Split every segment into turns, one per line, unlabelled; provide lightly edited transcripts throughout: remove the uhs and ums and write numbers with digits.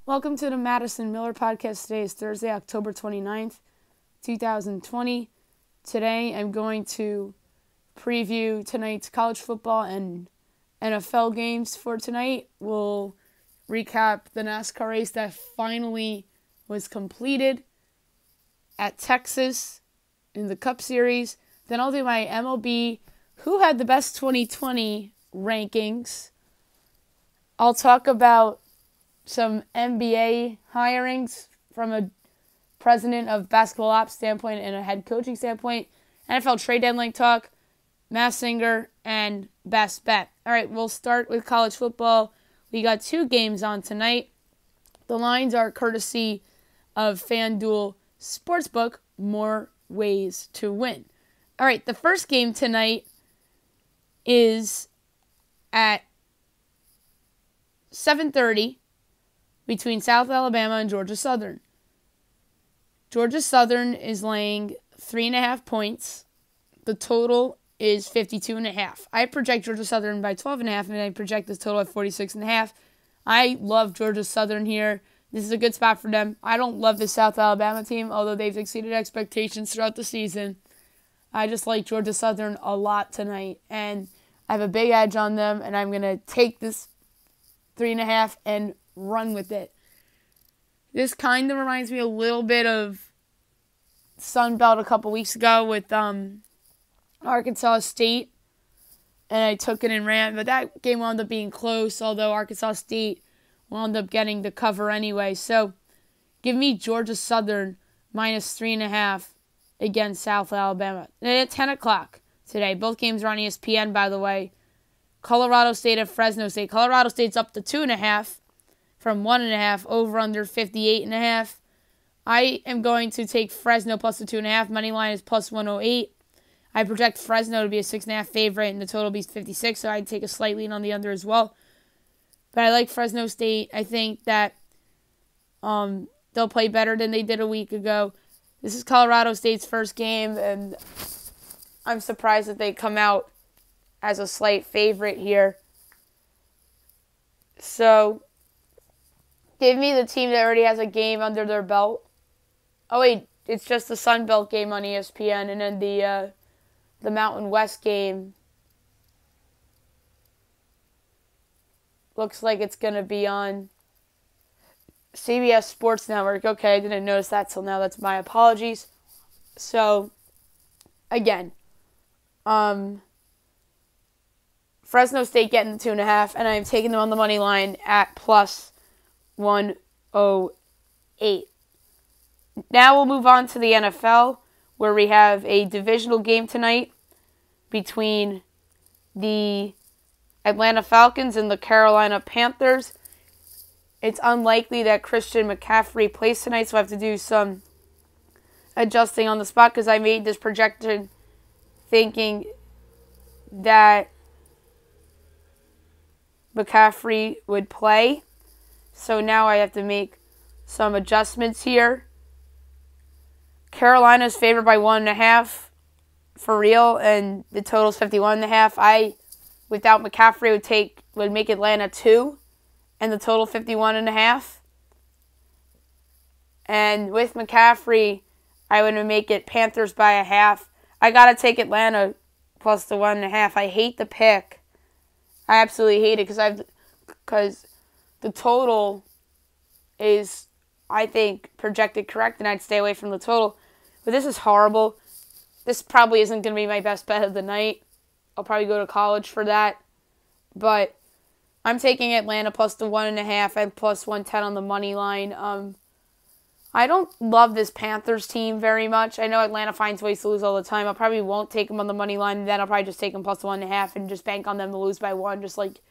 Welcome to the Madison Miller Podcast. Today is Thursday, October 29th, 2020. Today I'm going to preview tonight's college football and NFL games for tonight. We'll recap the NASCAR race that finally was completed at Texas in the Cup Series. Then I'll do my MLB Who Had the Best 2020 rankings. I'll talk about some NBA hirings from a president of basketball ops standpoint and a head coaching standpoint, NFL trade deadline talk, Mass Singer, and best bet. All right, we'll start with college football. We got two games on tonight. The lines are courtesy of FanDuel Sportsbook, more ways to win. All right, the first game tonight is at 7:30 between South Alabama and Georgia Southern. Georgia Southern is laying 3.5 points. The total is 52.5. I project Georgia Southern by 12.5, and I project this total at 46.5. I love Georgia Southern here. This is a good spot for them. I don't love the South Alabama team, although they've exceeded expectations throughout the season. I just like Georgia Southern a lot tonight, and I have a big edge on them, and I'm going to take this 3.5 and run with it. This kind of reminds me a little bit of Sun Belt a couple weeks ago with Arkansas State, and I took it and ran, but that game wound up being close, although Arkansas State wound up getting the cover anyway. So give me Georgia Southern minus 3.5 against South Alabama. And at 10 o'clock today, both games are on ESPN, by the way. Colorado State at Fresno State. Colorado State's up to 2.5 from 1.5, over under 58.5. I am going to take Fresno plus the 2.5. Money line is plus 108. I project Fresno to be a 6.5 favorite, and the total will be 56, so I'd take a slight lean on the under as well. But I like Fresno State. I think that they'll play better than they did a week ago. This is Colorado State's first game, and I'm surprised that they come out as a slight favorite here. So give me the team that already has a game under their belt. Oh, wait, it's just the Sun Belt game on ESPN, and then the Mountain West game looks like it's going to be on CBS Sports Network. Okay, I didn't notice that till now. That's my apologies. So, again, Fresno State getting the 2.5, and I'm taking them on the money line at plus 108. Now we'll move on to the NFL, where we have a divisional game tonight between the Atlanta Falcons and the Carolina Panthers. It's unlikely that Christian McCaffrey plays tonight, so I have to do some adjusting on the spot because I made this projection thinking that McCaffrey would play. So now I have to make some adjustments here. Carolina's favored by 1.5 for real, and the total's 51.5. I, without McCaffrey, would make Atlanta 2, and the total 51.5. And with McCaffrey, I would make it Panthers by 0.5. I gotta take Atlanta plus the 1.5. I hate the pick. I absolutely hate it because the total is, I think, projected correct, and I'd stay away from the total. But this is horrible. This probably isn't going to be my best bet of the night. I'll probably go to college for that. But I'm taking Atlanta plus the 1.5 and plus 110 on the money line. I don't love this Panthers team very much. I know Atlanta finds ways to lose all the time. I probably won't take them on the money line. Then I'll probably just take them plus 1.5 and just bank on them to lose by 1, just like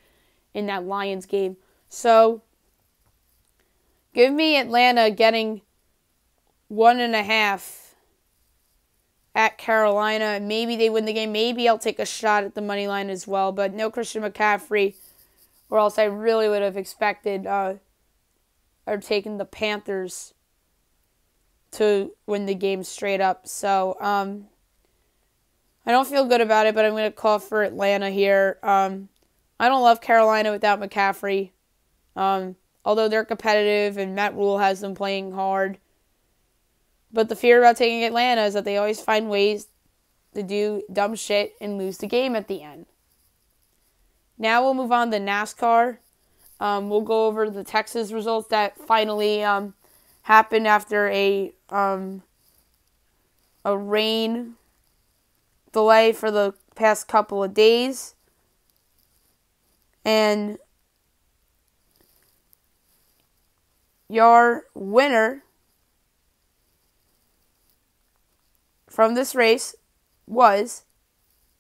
in that Lions game. So give me Atlanta getting 1.5 at Carolina. Maybe they win the game. Maybe I'll take a shot at the money line as well. But no Christian McCaffrey, or else I really would have expected or taken the Panthers to win the game straight up. So I don't feel good about it, but I'm going to call for Atlanta here. I don't love Carolina without McCaffrey. although they're competitive and Matt Rule has them playing hard. But the fear about taking Atlanta is that they always find ways to do dumb shit and lose the game at the end. Now we'll move on to NASCAR. We'll go over the Texas results that finally happened after a rain delay for the past couple of days. And your winner from this race was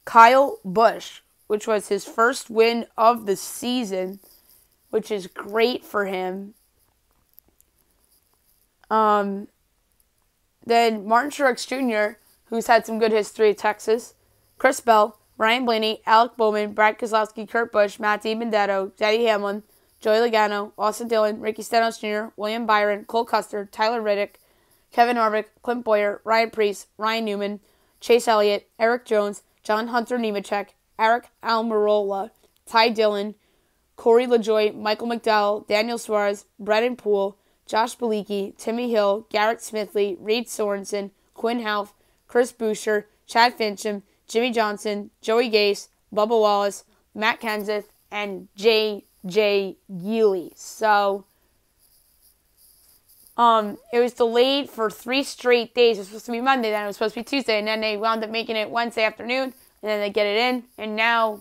Kyle Busch, which was his first win of the season, which is great for him. Then Martin Truex Jr., who's had some good history at Texas, Chris Bell, Ryan Blaney, Alec Bowman, Brad Keselowski, Kurt Busch, Matt DiBenedetto, Denny Hamlin, Joey Logano, Austin Dillon, Ricky Stenhouse Jr., William Byron, Cole Custer, Tyler Reddick, Kevin Harvick, Clint Bowyer, Ryan Preece, Ryan Newman, Chase Elliott, Eric Jones, John Hunter Nemechek, Eric Almirola, Ty Dillon, Corey LaJoie, Michael McDowell, Daniel Suarez, Brennan Poole, Josh Bilicki, Timmy Hill, Garrett Smithley, Reed Sorensen, Quinn Houff, Chris Buescher, Chad Fincham, Jimmy Johnson, Joey Gase, Bubba Wallace, Matt Kenseth, and J.J. Yealy. So, it was delayed for 3 straight days. It was supposed to be Monday, then it was supposed to be Tuesday, and then they wound up making it Wednesday afternoon, and then they get it in, and now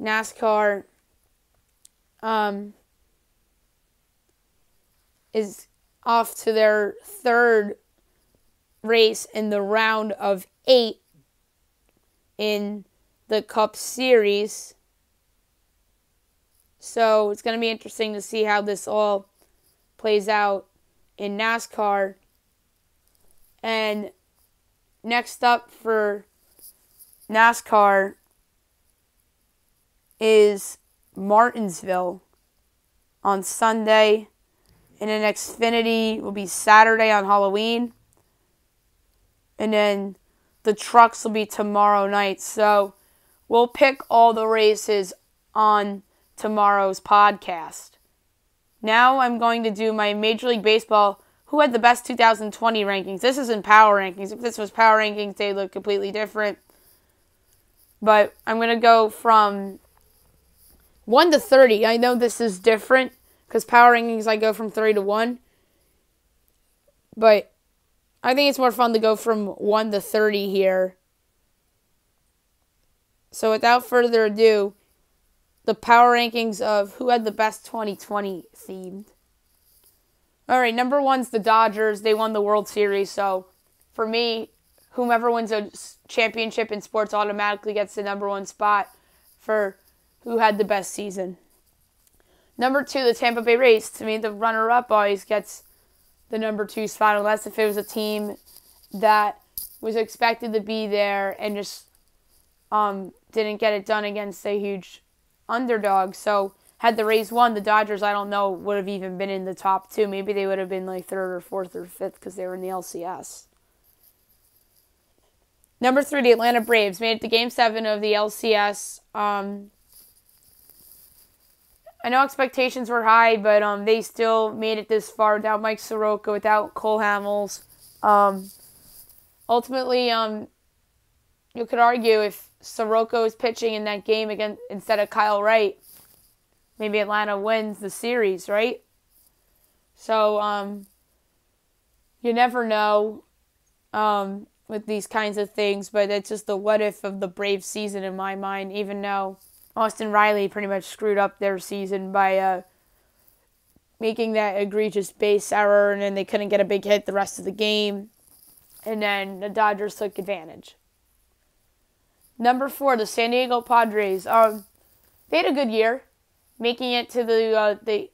NASCAR is off to their third race in the round of 8 in the Cup Series. So it's going to be interesting to see how this all plays out in NASCAR. And next up for NASCAR is Martinsville on Sunday. And then Xfinity will be Saturday on Halloween. And then the trucks will be tomorrow night. So we'll pick all the races on tomorrow's podcast. Now I'm going to do my Major League Baseball who had the best 2020 rankings. This isn't power rankings. If this was power rankings, they look completely different. But I'm going to go from 1 to 30. I know this is different because power rankings I go from 3 to 1. But I think it's more fun to go from 1 to 30 here. So without further ado, the power rankings of who had the best 2020 themed. All right, number 1's the Dodgers. They won the World Series. So for me, whomever wins a championship in sports automatically gets the number 1 spot for who had the best season. Number 2, the Tampa Bay Rays. To me, the runner-up always gets the number 2 spot, unless if it was a team that was expected to be there and just didn't get it done against a huge underdog. So had the Rays won, the Dodgers, I don't know, would have even been in the top 2. Maybe they would have been like 3rd or 4th or 5th because they were in the LCS. Number 3, the Atlanta Braves made it to Game 7 of the LCS. I know expectations were high, but they still made it this far without Mike Soroka, without Cole Hamels. Ultimately, you could argue if Soroka was pitching in that game again instead of Kyle Wright, maybe Atlanta wins the series, right? So, you never know with these kinds of things, but it's just the what if of the Braves season in my mind, even though Austin Riley pretty much screwed up their season by making that egregious base error, and then they couldn't get a big hit the rest of the game, and then the Dodgers took advantage. Number 4, the San Diego Padres. They had a good year, making it to the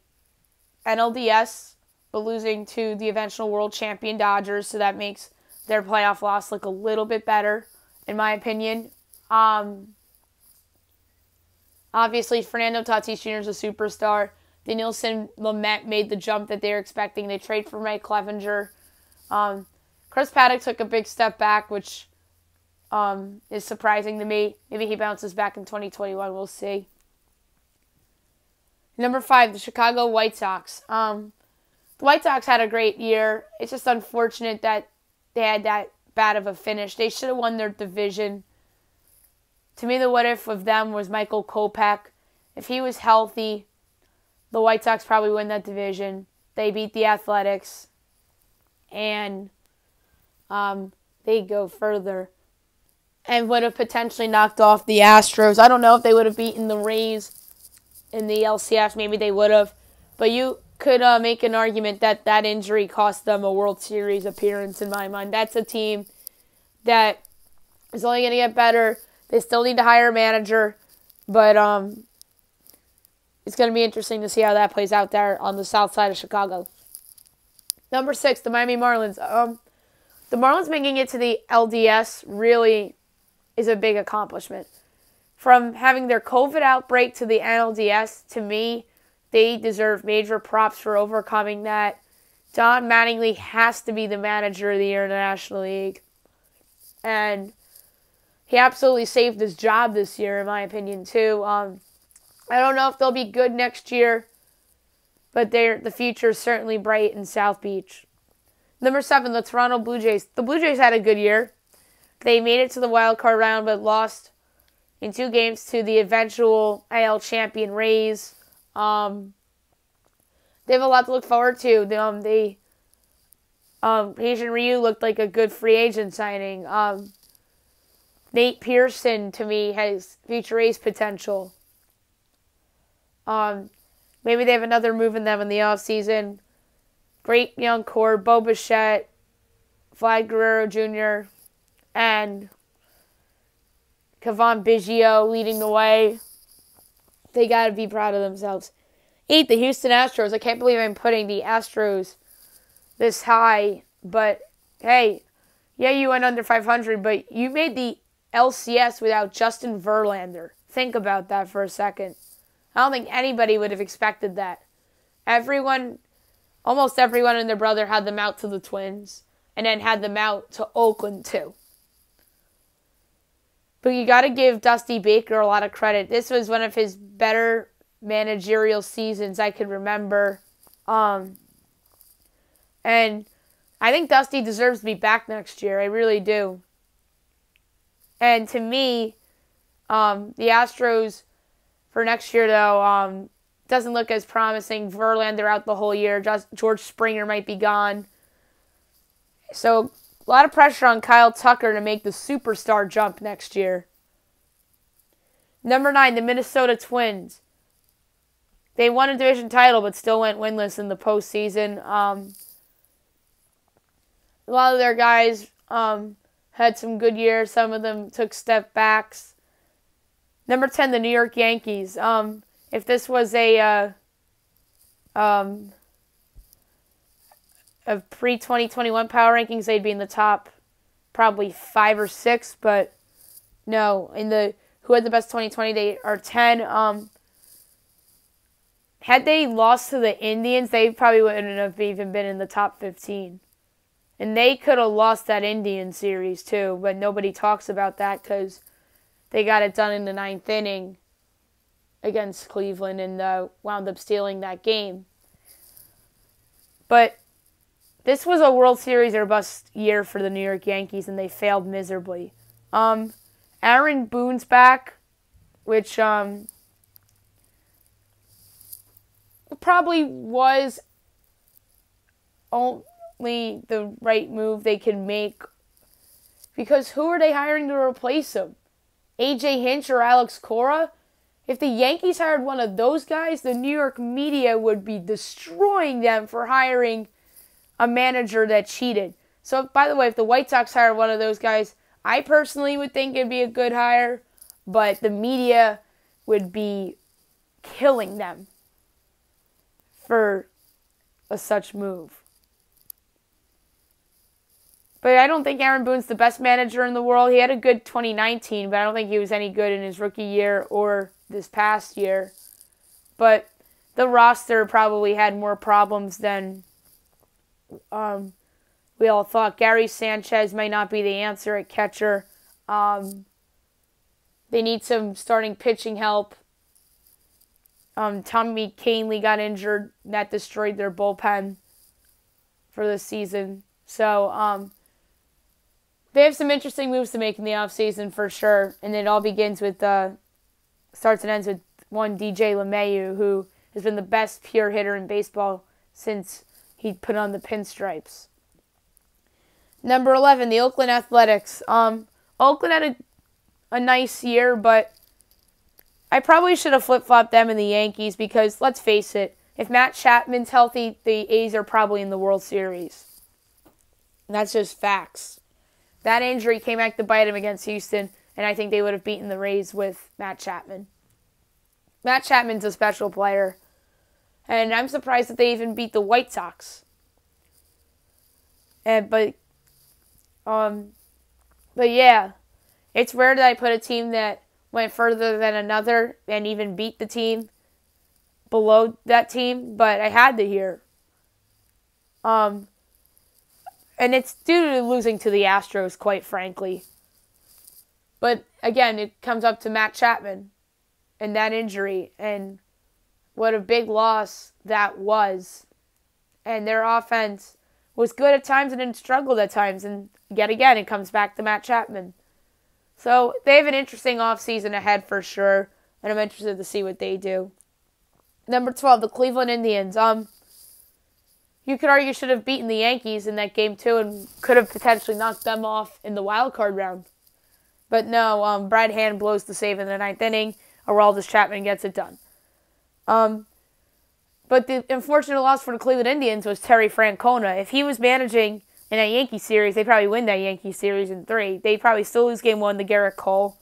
NLDS, but losing to the eventual world champion Dodgers, so that makes their playoff loss look a little bit better, in my opinion. Obviously, Fernando Tatis Jr. is a superstar. Dinelson Lamet made the jump that they were expecting. They trade for Mike Clevenger. Chris Paddock took a big step back, which is surprising to me. Maybe he bounces back in 2021. We'll see. Number 5, the Chicago White Sox. The White Sox had a great year. It's just unfortunate that they had that bad of a finish. They should have won their division. To me, the what if of them was Michael Kopech. If he was healthy, the White Sox probably win that division. They beat the Athletics, and they go further and would have potentially knocked off the Astros. I don't know if they would have beaten the Rays in the LCS. Maybe they would have. But you could make an argument that that injury cost them a World Series appearance in my mind. That's a team that is only going to get better. They still need to hire a manager. But it's going to be interesting to see how that plays out there on the south side of Chicago. Number 6, the Miami Marlins. The Marlins making it to the LDS really is a big accomplishment. From having their COVID outbreak to the NLDS, to me, they deserve major props for overcoming that. Don Mattingly has to be the manager of the year in the National League. And he absolutely saved his job this year, in my opinion, too. I don't know if they'll be good next year, but the future is certainly bright in South Beach. Number 7, the Toronto Blue Jays. The Blue Jays had a good year. They made it to the wild card round, but lost in 2 games to the eventual AL champion Rays. They have a lot to look forward to. Asian Ryu looked like a good free agent signing. Nate Pearson, to me, has future ace potential. Maybe they have another move in them in the offseason. Great young core, Bo Bichette, Vlad Guerrero Jr., and Kevon Biggio leading the way. They got to be proud of themselves. 8, the Houston Astros. I can't believe I'm putting the Astros this high. But, hey, yeah, you went under 500, but you made the LCS without Justin Verlander. Think about that for a second. I don't think anybody would have expected that. Almost everyone and their brother had them out to the Twins, and then had them out to Oakland too. But you got to give Dusty Baker a lot of credit. This was one of his better managerial seasons I could remember. And I think Dusty deserves to be back next year. I really do. And to me, the Astros for next year, though, doesn't look as promising. Verlander out the whole year. George Springer might be gone. So a lot of pressure on Kyle Tucker to make the superstar jump next year. Number 9, the Minnesota Twins. They won a division title, but still went winless in the postseason. A lot of their guys had some good years. Some of them took step backs. Number 10, the New York Yankees. If this was a pre-2021 power rankings, they'd be in the top probably 5 or 6, but no, who had the best 2020, they are 10. Had they lost to the Indians, they probably wouldn't have even been in the top 15. And they could have lost that Indian series too, but nobody talks about that because they got it done in the 9th inning against Cleveland and wound up stealing that game. But this was a World Series or bust year for the New York Yankees, and they failed miserably. Aaron Boone's back, which probably was only the right move they could make, because who are they hiring to replace him? AJ Hinch or Alex Cora? If the Yankees hired one of those guys, the New York media would be destroying them for hiring a manager that cheated. So, by the way, if the White Sox hired one of those guys, I personally would think it'd be a good hire, but the media would be killing them for such move. But I don't think Aaron Boone's the best manager in the world. He had a good 2019, but I don't think he was any good in his rookie year or this past year. But the roster probably had more problems than we all thought. Gary Sanchez might not be the answer at catcher. They need some starting pitching help. Tommy Kahnle got injured. That destroyed their bullpen for this season. So they have some interesting moves to make in the offseason for sure. And it all begins with, starts and ends with one DJ LeMahieu, who has been the best pure hitter in baseball since he put on the pinstripes. Number 11, the Oakland Athletics. Oakland had a nice year, but I probably should have flip-flopped them and the Yankees because, let's face it, if Matt Chapman's healthy, the A's are probably in the World Series. And that's just facts. That injury came back to bite him against Houston, and I think they would have beaten the Rays with Matt Chapman. Matt Chapman's a special player, and I'm surprised that they even beat the White Sox. But yeah, it's rare that I put a team that went further than another and even beat the team below that team, but I had to here. And it's due to losing to the Astros, quite frankly. But again, it comes up to Matt Chapman and that injury and what a big loss that was. And their offense was good at times and then struggled at times. And yet again, it comes back to Matt Chapman. So they have an interesting offseason ahead for sure. And I'm interested to see what they do. Number 12, the Cleveland Indians. You could argue should have beaten the Yankees in that game too and could have potentially knocked them off in the wild card round. But no, Brad Hand blows the save in the 9th inning. Aroldis Chapman gets it done. But the unfortunate loss for the Cleveland Indians was Terry Francona. If he was managing in that Yankee series, they'd probably win that Yankee series in 3. They'd probably still lose game 1 to Garrett Cole.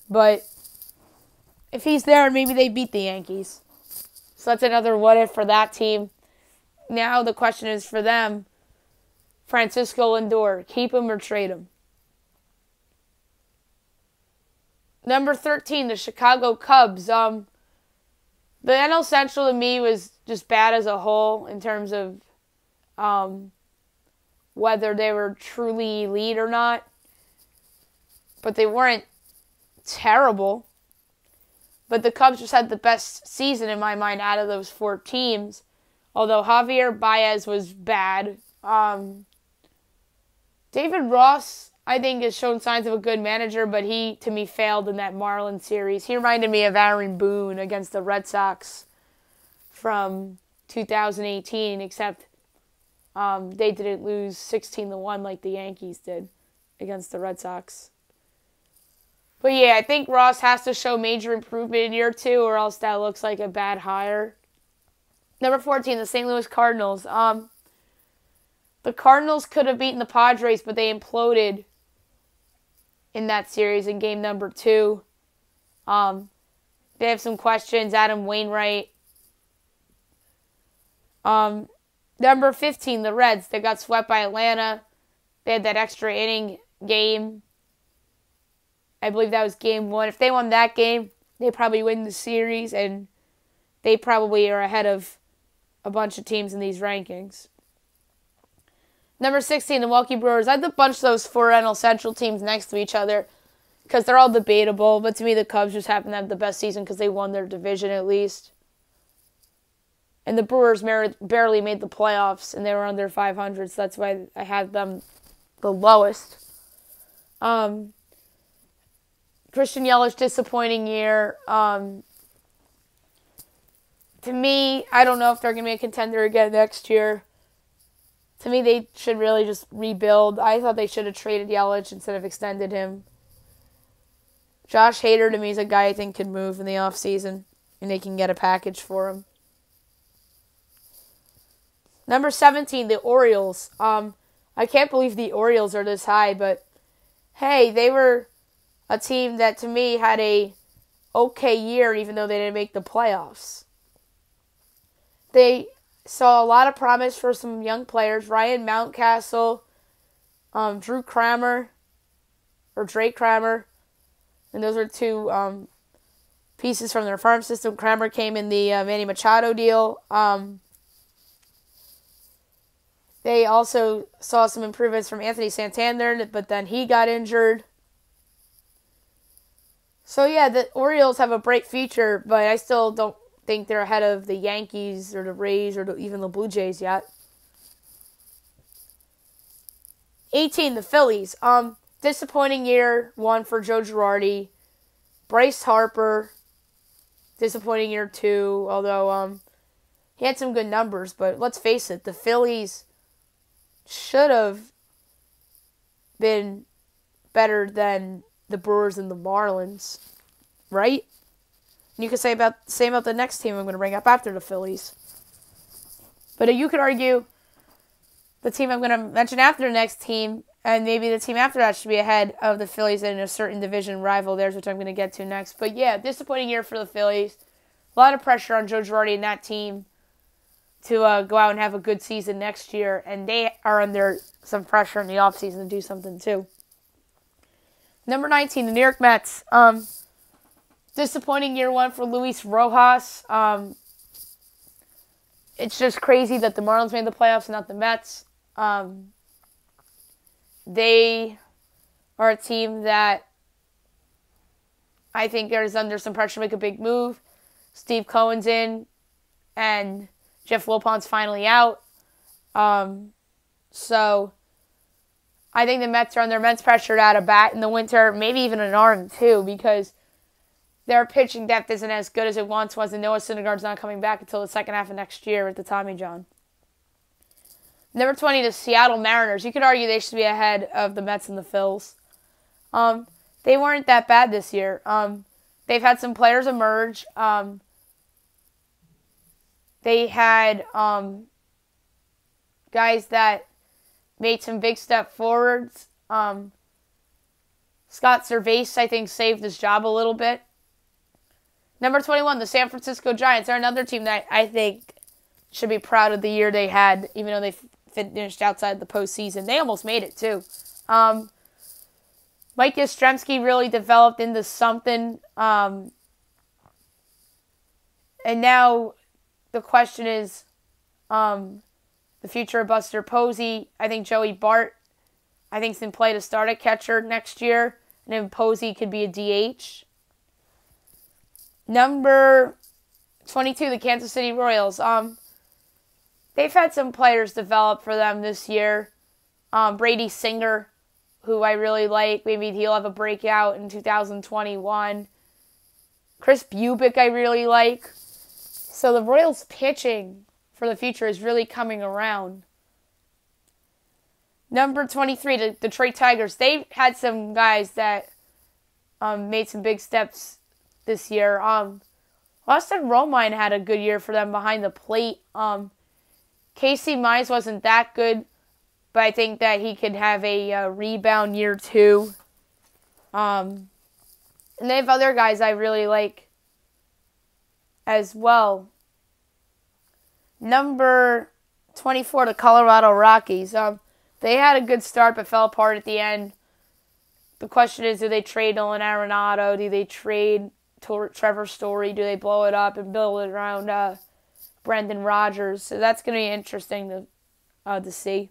But if he's there, maybe they beat the Yankees. So that's another what if for that team. Now the question is for them, Francisco Lindor, keep him or trade him. Number 13, the Chicago Cubs. The NL Central to me was just bad as a whole in terms of whether they were truly elite or not. But they weren't terrible. But the Cubs just had the best season in my mind out of those 4 teams. Although Javier Baez was bad. David Ross, I think, has shown signs of a good manager, but he, to me, failed in that Marlins series. He reminded me of Aaron Boone against the Red Sox from 2018, except they didn't lose 16-1 like the Yankees did against the Red Sox. But yeah, I think Ross has to show major improvement in year 2, or else that looks like a bad hire. Number 14, the St. Louis Cardinals. The Cardinals could have beaten the Padres, but they imploded in that series in game number 2. They have some questions. Adam Wainwright. Number 15, the Reds. They got swept by Atlanta. They had that extra inning game. I believe that was game 1. If they won that game, they probably win the series, and they probably are ahead of a bunch of teams in these rankings. Number 16, the Milwaukee Brewers. I'd bunch those 4 NL Central teams next to each other because they're all debatable. But to me, the Cubs just happen to have the best season because they won their division at least. And the Brewers barely made the playoffs, and they were under 500, so that's why I had them the lowest. Christian Yelich, disappointing year. To me, I don't know if they're going to be a contender again next year. To me, they should really just rebuild. I thought they should have traded Yelich instead of extended him. Josh Hader, to me, is a guy I think can move in the offseason, and they can get a package for him. Number 17, the Orioles. I can't believe the Orioles are this high, but hey, they were a team that, to me, had a okay year, even though they didn't make the playoffs. They saw a lot of promise for some young players. Ryan Mountcastle, Drake Kramer. And those are 2 pieces from their farm system. Kramer came in the Manny Machado deal. They also saw some improvements from Anthony Santander, but then he got injured. So yeah, the Orioles have a bright future, but I still don't think they're ahead of the Yankees or the Rays or even the Blue Jays yet. 18, the Phillies. Disappointing year one for Joe Girardi. Bryce Harper, disappointing year two, although he had some good numbers. But let's face it, the Phillies should have been better than the Brewers and the Marlins, right? And you could say about the next team I'm going to bring up after the Phillies. But you could argue the team I'm going to mention after the next team, and maybe the team after that should be ahead of the Phillies in a certain division rival theirs, which I'm going to get to next. But yeah, disappointing year for the Phillies. A lot of pressure on Joe Girardi and that team to go out and have a good season next year, and they are under some pressure in the offseason to do something too. Number 19, the New York Mets. Disappointing year one for Luis Rojas. It's just crazy that the Marlins made the playoffs and not the Mets. They are a team that I think is under some pressure to make a big move. Steve Cohen's in, and Jeff Wilpon's finally out. So I think the Mets are under immense pressure to add a bat in the winter, maybe even an arm too, because their pitching depth isn't as good as it once was, and Noah Syndergaard's not coming back until the second half of next year with the Tommy John. Number 20, the Seattle Mariners. You could argue they should be ahead of the Mets and the Phils. They weren't that bad this year. They've had some players emerge. They had guys that made some big step forwards. Scott Servais, I think, saved his job a little bit. Number 21, the San Francisco Giants. They're another team that I think should be proud of the year they had, even though they finished outside the postseason. They almost made it, too. Mike Yastrzemski really developed into something. And now the question is the future of Buster Posey. I think Joey Bart, I think, is in play to start at catcher next year. And then Posey could be a DH. Number 22, the Kansas City Royals. They've had some players develop for them this year. Brady Singer, who I really like. Maybe he'll have a breakout in 2021. Chris Bubick, I really like. So the Royals pitching for the future is really coming around. Number 23, the Detroit Tigers. They've had some guys that made some big steps this year. Austin Romine had a good year for them behind the plate. Casey Mize wasn't that good, but I think that he could have a rebound year too. And they have other guys I really like as well. Number 24, the Colorado Rockies. They had a good start but fell apart at the end. The question is, do they trade Nolan Arenado? Do they trade Trevor Story? Do they blow it up and build it around Brendan Rodgers? So that's going to be interesting to see.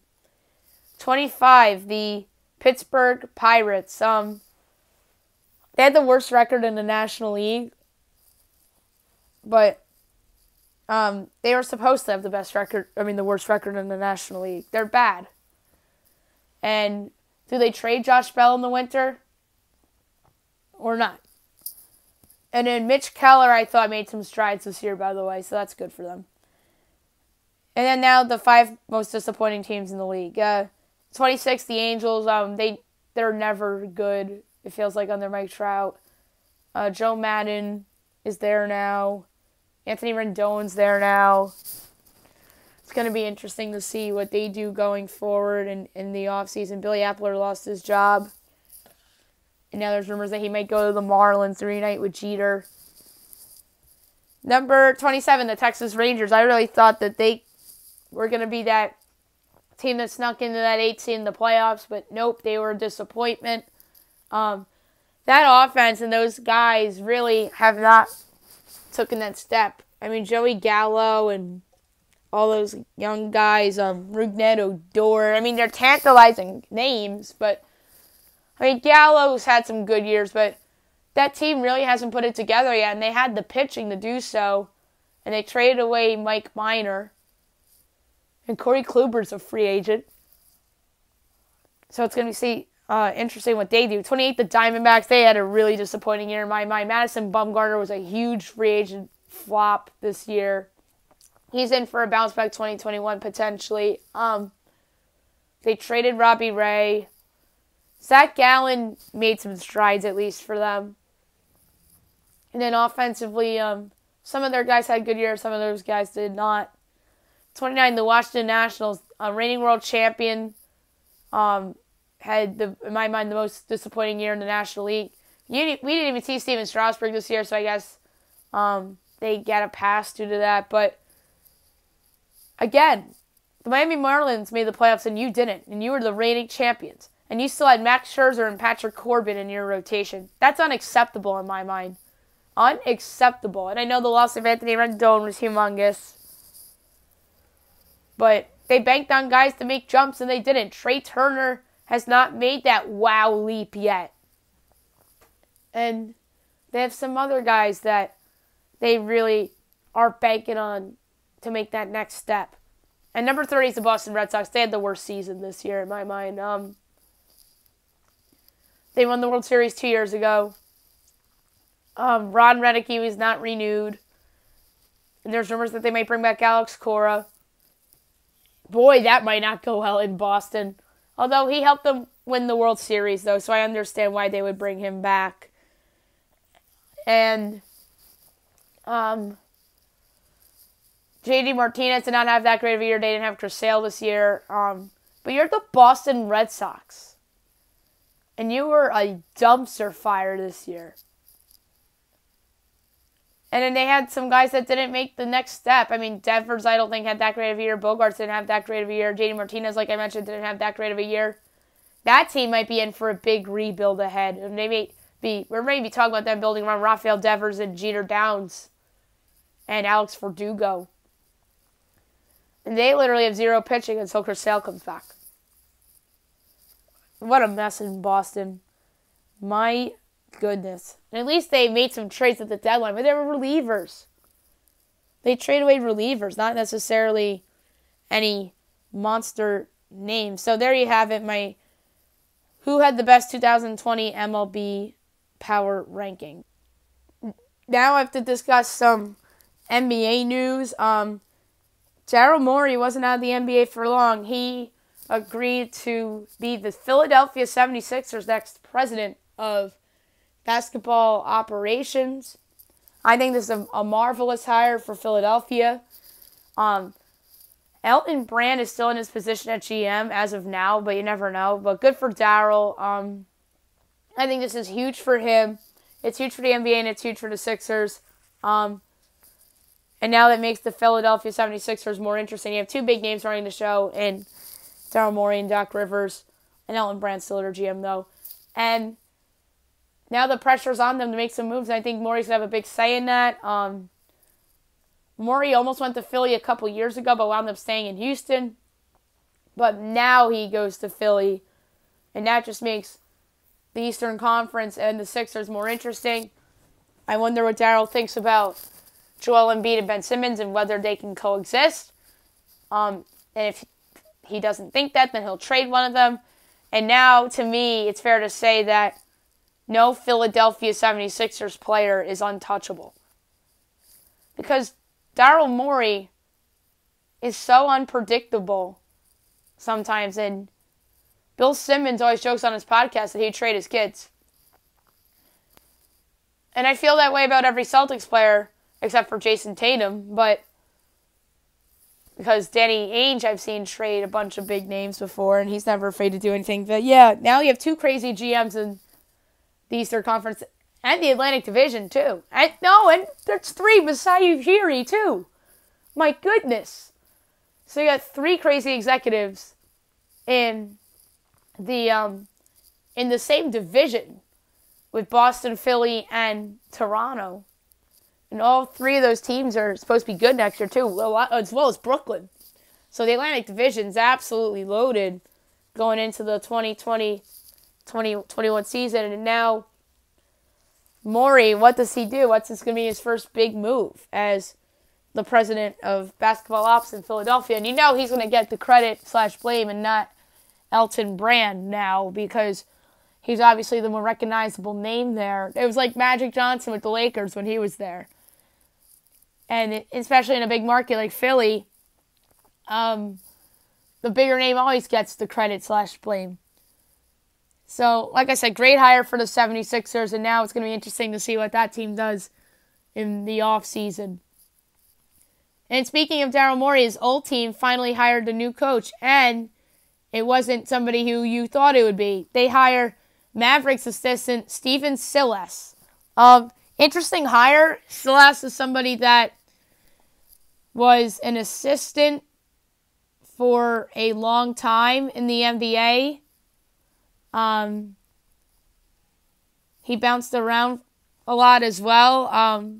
25, the Pittsburgh Pirates. They had the worst record in the National League, but they were supposed to have the worst record in the National League. They're bad. And do they trade Josh Bell in the winter or not? And then Mitch Keller, I thought, made some strides this year, by the way, so that's good for them. And then now the 5 most disappointing teams in the league. 26, the Angels. They're never good, it feels like, under Mike Trout. Joe Madden is there now. Anthony Rendon's there now. It's going to be interesting to see what they do going forward in the offseason. Billy Appler lost his job. And now there's rumors that he might go to the Marlins to reunite with Jeter. Number 27, the Texas Rangers. I really thought that they were going to be that team that snuck into that 8th seed in the playoffs, but nope, they were a disappointment. That offense and those guys really have not taken that step. I mean, Joey Gallo and all those young guys, Rougned Odor. I mean, they're tantalizing names, but I mean, Gallo's had some good years, but that team really hasn't put it together yet, and they had the pitching to do so. And they traded away Mike Minor. And Corey Kluber's a free agent. So it's going to be interesting what they do. 28, the Diamondbacks, they had a really disappointing year in my mind. Madison Bumgarner was a huge free agent flop this year. He's in for a bounce back 2021 potentially. They traded Robbie Ray. Zach Gallen made some strides at least for them. And then offensively, some of their guys had good years, some of those guys did not. 29, the Washington Nationals, reigning world champion, had, in my mind, the most disappointing year in the National League. We didn't even see Steven Strasburg this year, so I guess they get a pass due to that. But, again, the Miami Marlins made the playoffs and you didn't, and you were the reigning champions. And you still had Max Scherzer and Patrick Corbin in your rotation. That's unacceptable in my mind. Unacceptable. And I know the loss of Anthony Rendon was humongous. But they banked on guys to make jumps, and they didn't. Trey Turner has not made that wow leap yet. And they have some other guys that they really are banking on to make that next step. And number 30 is the Boston Red Sox. They had the worst season this year in my mind. They won the World Series 2 years ago. Ron Renicky was not renewed. And there's rumors that they might bring back Alex Cora. Boy, that might not go well in Boston. Although he helped them win the World Series, though, so I understand why they would bring him back. And J.D. Martinez did not have that great of a year. They didn't have Chris Sale this year. But you're the Boston Red Sox. And you were a dumpster fire this year. And then they had some guys that didn't make the next step. I mean, Devers, I don't think, had that great of a year. Bogarts didn't have that great of a year. J.D. Martinez, like I mentioned, didn't have that great of a year. That team might be in for a big rebuild ahead. And we're maybe talking about them building around Rafael Devers and Jeter Downs and Alex Verdugo. And they literally have zero pitching until Chris Sale comes back. What a mess in Boston. My goodness. And at least they made some trades at the deadline, but they were relievers. They traded away relievers, not necessarily any monster names. So there you have it, who had the best 2020 MLB power ranking. Now I have to discuss some NBA news. Daryl Morey wasn't out of the NBA for long. He agreed to be the Philadelphia 76ers' next president of basketball operations. I think this is a marvelous hire for Philadelphia. Elton Brand is still in his position at GM as of now, but you never know. But good for Daryl. I think this is huge for him. It's huge for the NBA and it's huge for the Sixers. And now that makes the Philadelphia 76ers more interesting. You have two big names running the show in Daryl Morey and Doc Rivers. And Elton Brand still their GM, though. And now the pressure's on them to make some moves. And I think Morey's going to have a big say in that. Morey almost went to Philly a couple years ago, but wound up staying in Houston. But now he goes to Philly. And that just makes the Eastern Conference and the Sixers more interesting. I wonder what Daryl thinks about Joel Embiid and Ben Simmons and whether they can coexist. And if he doesn't think that, then he'll trade one of them. And now, to me, it's fair to say that no Philadelphia 76ers player is untouchable. Because Daryl Morey is so unpredictable sometimes. And Bill Simmons always jokes on his podcast that he'd trade his kids. And I feel that way about every Celtics player except for Jason Tatum. But because Danny Ainge, I've seen trade a bunch of big names before, and he's never afraid to do anything. But yeah, now you have two crazy GMs in the Eastern Conference and the Atlantic Division, too. And there's three. Masai Ujiri, too. My goodness. So you got three crazy executives in the same division with Boston, Philly, and Toronto. And all three of those teams are supposed to be good next year, too, as well as Brooklyn. So the Atlantic Division's absolutely loaded going into the 2020-2021 season. And now, Morey, what does he do? What's going to be his first big move as the president of basketball ops in Philadelphia. And you know he's going to get the credit/blame and not Elton Brand now, because he's obviously the more recognizable name there. It was like Magic Johnson with the Lakers when he was there. And especially in a big market like Philly, the bigger name always gets the credit/blame. So, like I said, great hire for the 76ers, and now it's going to be interesting to see what that team does in the offseason. And speaking of Daryl Morey, his old team finally hired a new coach, and it wasn't somebody who you thought it would be. They hire Mavericks assistant Stephen Silas. Interesting hire. Silas is somebody that was an assistant for a long time in the NBA. He bounced around a lot as well.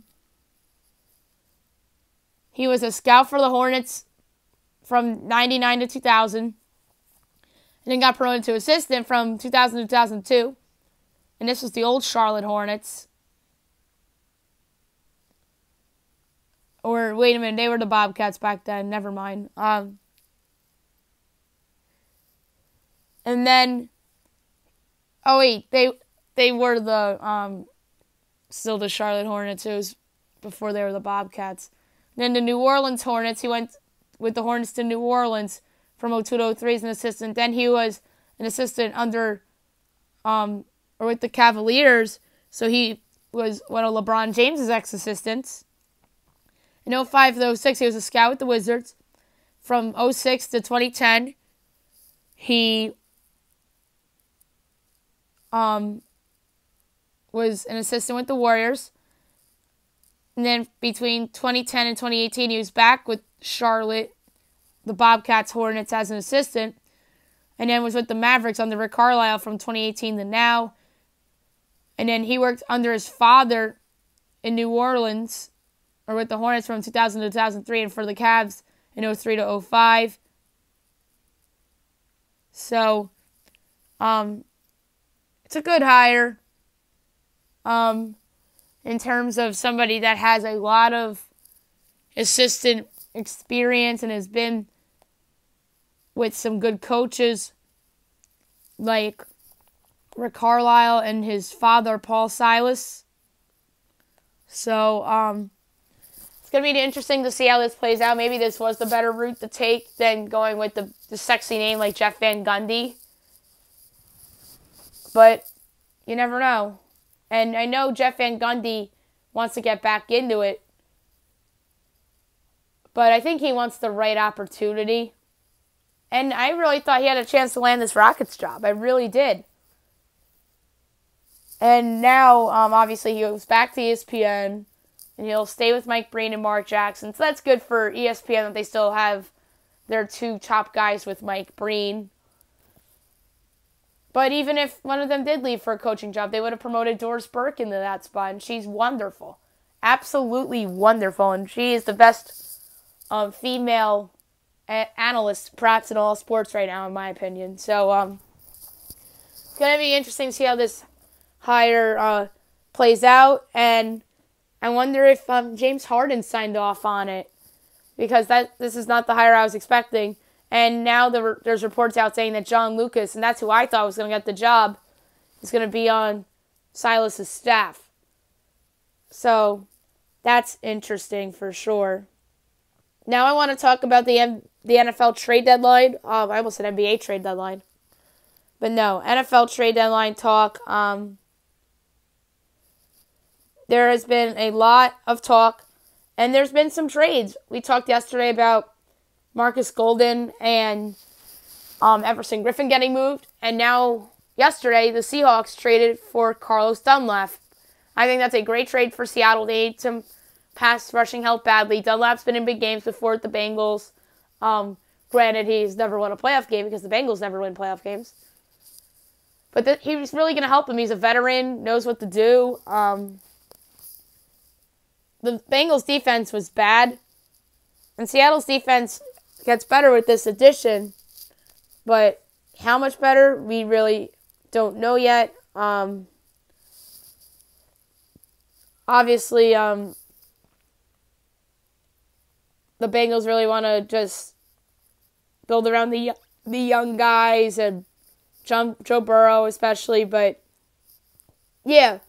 He was a scout for the Hornets from 99 to 2000. And then got promoted to assistant from 2000 to 2002. And this was the old Charlotte Hornets. Or, wait a minute, they were the Bobcats back then. Never mind. And then, oh wait, they were the, still the Charlotte Hornets. It was before they were the Bobcats. And then the New Orleans Hornets, he went with the Hornets to New Orleans from 02 to 03 as an assistant. Then he was an assistant under, or with the Cavaliers. So he was one of LeBron James' ex-assistants. In 05 to 06, he was a scout with the Wizards. From 06 to 2010, he was an assistant with the Warriors. And then between 2010 and 2018, he was back with Charlotte, the Bobcats, Hornets as an assistant. And then was with the Mavericks under Rick Carlisle from 2018 to now. And then he worked under his father in New Orleans, or with the Hornets from 2000 to 2003, and for the Cavs in 03 to 05. So, it's a good hire. In terms of somebody that has a lot of assistant experience and has been with some good coaches like Rick Carlisle and his father, Paul Silas. So, it's going to be interesting to see how this plays out. Maybe this was the better route to take than going with the sexy name like Jeff Van Gundy. But you never know. And I know Jeff Van Gundy wants to get back into it. But I think he wants the right opportunity. And I really thought he had a chance to land this Rockets job. I really did. And now, obviously, he goes back to ESPN. And he'll stay with Mike Breen and Mark Jackson. So that's good for ESPN that they still have their two top guys with Mike Breen. But even if one of them did leave for a coaching job, they would have promoted Doris Burke into that spot. And she's wonderful. Absolutely wonderful. And she is the best female analyst, perhaps, in all sports right now, in my opinion. So, it's going to be interesting to see how this hire plays out. And I wonder if James Harden signed off on it, because this is not the hire I was expecting. And now there's reports out saying that John Lucas, and that's who I thought was going to get the job, is going to be on Silas's staff. So that's interesting for sure. Now I want to talk about the NFL trade deadline. I almost said NBA trade deadline. But no, NFL trade deadline talk. There has been a lot of talk, and there's been some trades. We talked yesterday about Marcus Golden and Everson Griffin getting moved, and now yesterday the Seahawks traded for Carlos Dunlap. I think that's a great trade for Seattle. They need some pass rushing help badly. Dunlap's been in big games before with the Bengals. Granted, he's never won a playoff game because the Bengals never win playoff games. But he's really going to help him. He's a veteran, knows what to do. The Bengals' defense was bad, and Seattle's defense gets better with this addition. But how much better, we really don't know yet. Obviously, the Bengals really want to just build around the young guys and Joe Burrow especially. But, yeah,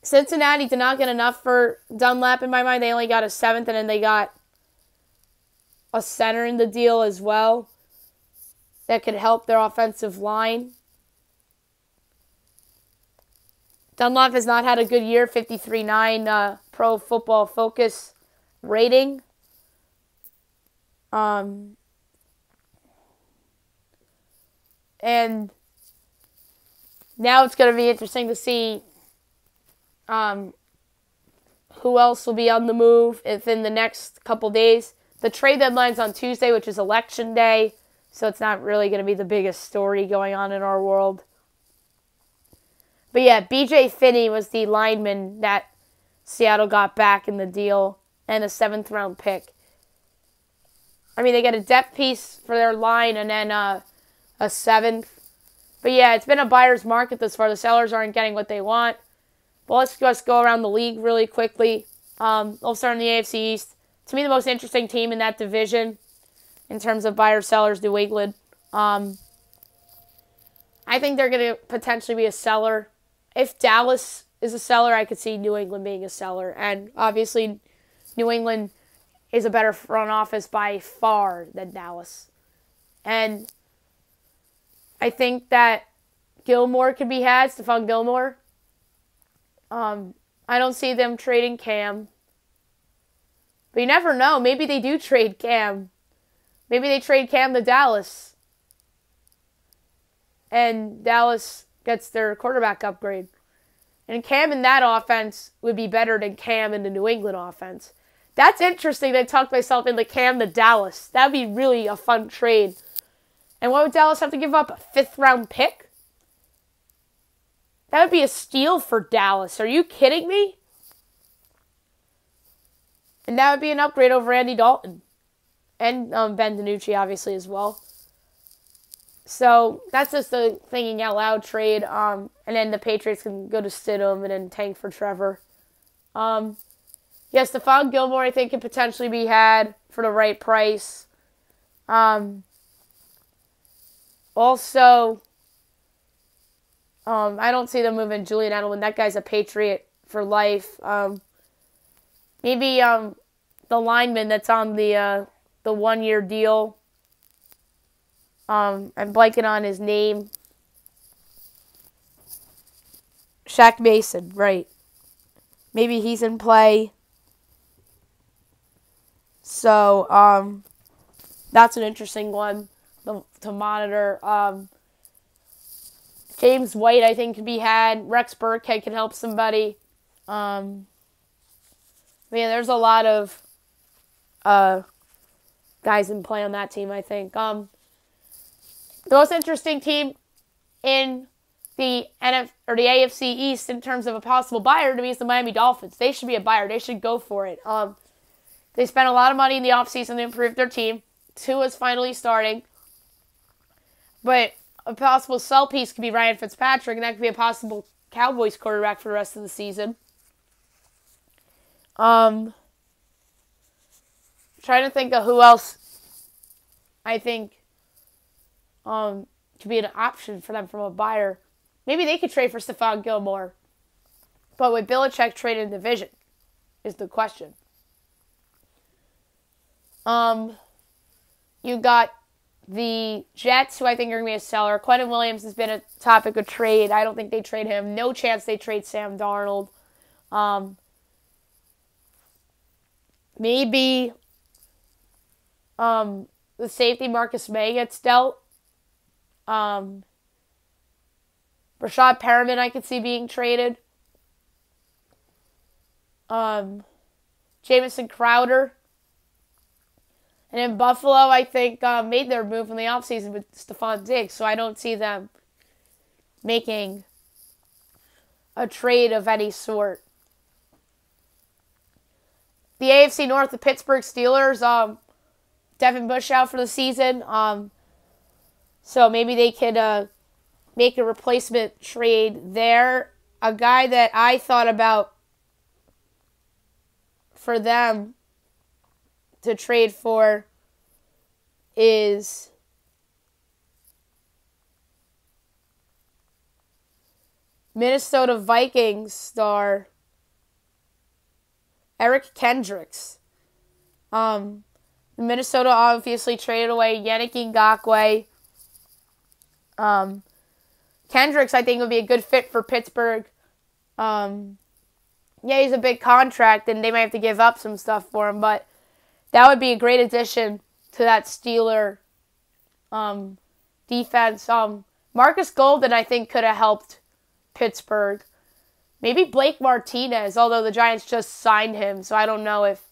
Cincinnati did not get enough for Dunlap in my mind. They only got a 7th, and then they got a center in the deal as well that could help their offensive line. Dunlap has not had a good year, 53.9 Pro Football Focus rating. And now it's going to be interesting to see who else will be on the move within the next couple days. The trade deadline's on Tuesday, which is Election Day, so it's not really going to be the biggest story going on in our world. But yeah, B.J. Finney was the lineman that Seattle got back in the deal, and a 7th-round pick. I mean, they get a depth piece for their line and then a 7th. But yeah, it's been a buyer's market this far. The sellers aren't getting what they want. But let's just go around the league really quickly. We'll start in the AFC East. To me, the most interesting team in that division in terms of buyers-sellers, New England. I think they're going to potentially be a seller. If Dallas is a seller, I could see New England being a seller. And obviously, New England is a better front office by far than Dallas. And I think that Gilmore could be had, Stephon Gilmore. I don't see them trading Cam. But you never know. Maybe they do trade Cam. Maybe they trade Cam to Dallas. And Dallas gets their quarterback upgrade. And Cam in that offense would be better than Cam in the New England offense. That's interesting. I talked myself into Cam to Dallas. That would be really a fun trade. And what would Dallas have to give up? A 5th-round pick? That would be a steal for Dallas. Are you kidding me? And that would be an upgrade over Andy Dalton. And Ben DiNucci, obviously, as well. So, that's just the thinking out loud trade. And then the Patriots can go to Stidham and then tank for Trevor. Yes, Stephon Gilmore, I think, could potentially be had for the right price. Also, I don't see them moving Julian Edelman. That guy's a Patriot for life. Maybe the lineman that's on the 1-year deal. I'm blanking on his name. Shaq Mason, right. Maybe he's in play. So, that's an interesting one to monitor. James White, I think, could be had. Rex Burkhead can help somebody. There's a lot of guys in play on that team, I think. The most interesting team in the AFC East in terms of a possible buyer to me is the Miami Dolphins. They should be a buyer. They should go for it. They spent a lot of money in the offseason to improve their team. Tua is finally starting. But a possible sell piece could be Ryan Fitzpatrick, and that could be a possible Cowboys quarterback for the rest of the season. Trying to think of who else I think could be an option for them from a buyer. Maybe they could trade for Stephon Gilmore. But would Belichick trade in division is the question. You got the Jets, who I think are going to be a seller. Quentin Williams has been a topic of trade. I don't think they trade him. No chance they trade Sam Darnold. Maybe the safety Marcus May gets dealt. Rashad Perriman I could see being traded. Jamison Crowder. And in Buffalo, I think, made their move in the offseason with Stephon Diggs. So I don't see them making a trade of any sort. The AFC North, the Pittsburgh Steelers, Devin Bush out for the season. So maybe they could make a replacement trade there. A guy that I thought about for them to trade for is Minnesota Vikings star Eric Kendricks. Minnesota obviously traded away Yannick Ngakoue. Kendricks, I think, would be a good fit for Pittsburgh. Yeah, he's a big contract, and they might have to give up some stuff for him, but that would be a great addition to that Steeler defense. Marcus Golden, I think, could have helped Pittsburgh. Maybe Blake Martinez, although the Giants just signed him, so I don't know if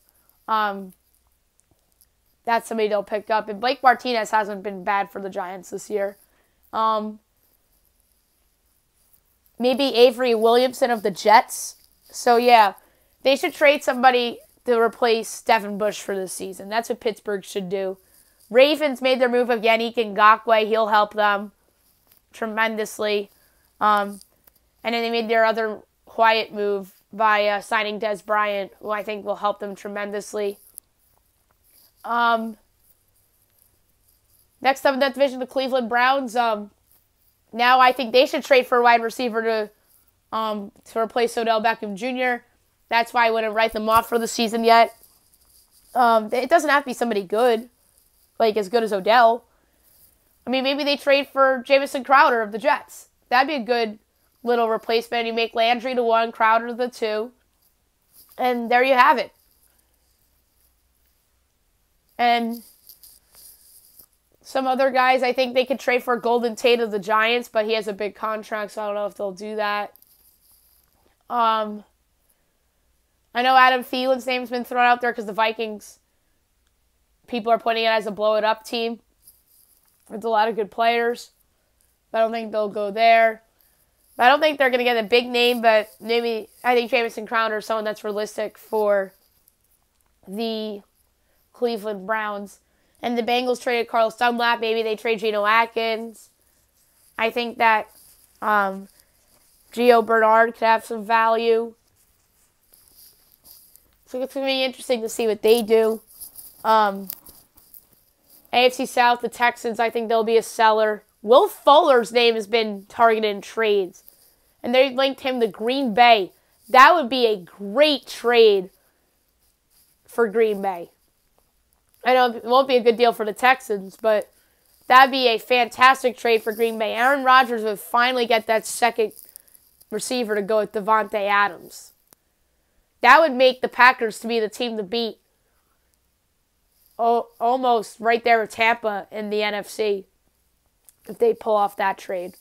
that's somebody they'll pick up. And Blake Martinez hasn't been bad for the Giants this year. Maybe Avery Williamson of the Jets. So, yeah, they should trade somebody to replace Devin Bush for this season. That's what Pittsburgh should do. Ravens made their move of Yannick Ngakoue. He'll help them tremendously. And then they made their other quiet move by signing Des Bryant, who I think will help them tremendously. Next up in that division, the Cleveland Browns. Now I think they should trade for a wide receiver to replace Odell Beckham Jr. That's why I wouldn't write them off for the season yet. It doesn't have to be somebody good, like as good as Odell. I mean, maybe they trade for Jamison Crowder of the Jets. That'd be a good little replacement. You make Landry the 1, Crowder the 2. And there you have it. And some other guys, I think they could trade for Golden Tate of the Giants, but he has a big contract, so I don't know if they'll do that. I know Adam Thielen's name's been thrown out there because the Vikings, people are putting it as a blow-it-up team. There's a lot of good players, but I don't think they'll go there. But I don't think they're going to get a big name, but maybe I think Jamison Crowder is someone that's realistic for the Cleveland Browns. And the Bengals traded Carlos Dunlap. Maybe they trade Geno Atkins. I think that Gio Bernard could have some value. So it's going to be interesting to see what they do. AFC South, the Texans, I think they'll be a seller. Will Fuller's name has been targeted in trades. And they linked him to Green Bay. That would be a great trade for Green Bay. I know it won't be a good deal for the Texans, but that'd be a fantastic trade for Green Bay. Aaron Rodgers would finally get that second receiver to go with Devontae Adams. That would make the Packers to be the team to beat. Almost right there with Tampa in the NFC if they pull off that trade.